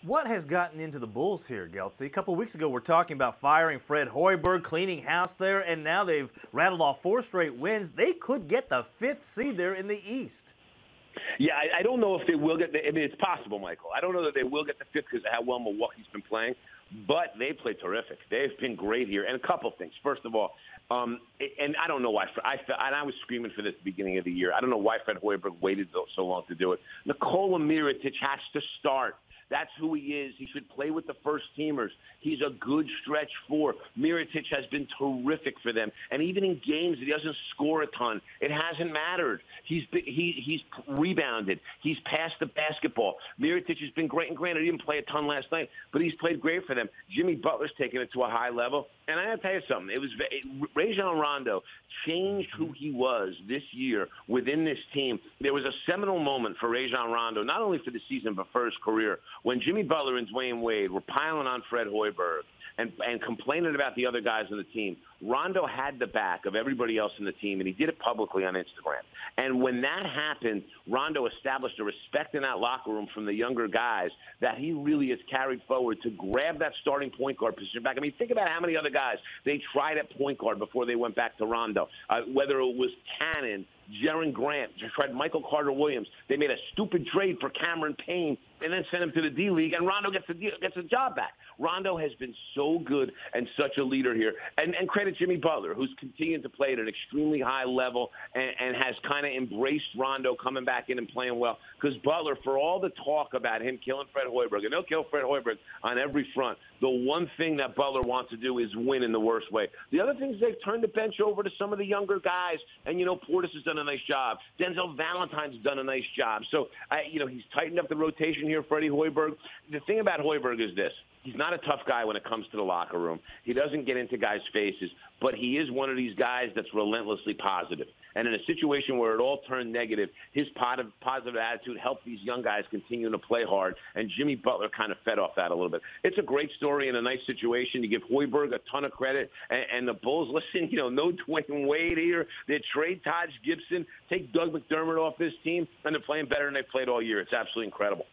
What has gotten into the Bulls here, Geltzeiler? A couple of weeks ago, we're talking about firing Fred Hoiberg, cleaning house there, and now they've rattled off 4 straight wins. They could get the 5th seed there in the East. Yeah, I don't know if they will get I mean, it's possible, Michael. I don't know that they will get the 5th because of how well Milwaukee's been playing, but they play terrific. They've been great here. And a couple things. First of all, and I don't know why. I was screaming for this at the beginning of the year. I don't know why Fred Hoiberg waited so long to do it. Nikola Mirotic has to start. That's who he is. He should play with the first-teamers. He's a good stretch 4. Mirotic has been terrific for them. And even in games that he doesn't score a ton, it hasn't mattered. He's rebounded. He's passed the basketball. Mirotic has been great. And granted, he didn't play a ton last night, but he's played great for them. Jimmy Butler's taken it to a high level. And I got to tell you something. Rajon Rondo changed who he was this year within this team. There was a seminal moment for Rajon Rondo, not only for the season, but for his career, when Jimmy Butler and Dwayne Wade were piling on Fred Hoiberg and complaining about the other guys on the team. Rondo had the back of everybody else in the team, and he did it publicly on Instagram. And when that happened, Rondo established a respect in that locker room from the younger guys that he really has carried forward to grab that starting point guard position back. I mean, think about how many other guys they tried at point guard before they went back to Rondo, whether it was Cannon, Jaren Grant, tried Michael Carter-Williams. They made a stupid trade for Cameron Payne and then sent him to the D-League, and Rondo gets the job back. Rondo has been so good and such a leader here. And credit Jimmy Butler, who's continuing to play at an extremely high level and has kind of embraced Rondo coming back in and playing well. Because Butler, for all the talk about him killing Fred Hoiberg, and they'll kill Fred Hoiberg on every front, the one thing that Butler wants to do is win in the worst way. The other thing is they've turned the bench over to some of the younger guys. And, Portis has done a nice job. Denzel Valentine's done a nice job. So, he's tightened up the rotation here, Freddie Hoiberg. The thing about Hoiberg is this. He's not a tough guy when it comes to the locker room. He doesn't get into guys' faces, but he is one of these guys that's relentlessly positive. And in a situation where it all turned negative, his positive attitude helped these young guys continue to play hard, and Jimmy Butler kind of fed off that a little bit. It's a great story and a nice situation. You give Hoiberg a ton of credit, and the Bulls, listen, no Dwayne Wade here. They trade Taj Gibson, take Doug McDermott off this team, and they're playing better than they've played all year. It's absolutely incredible.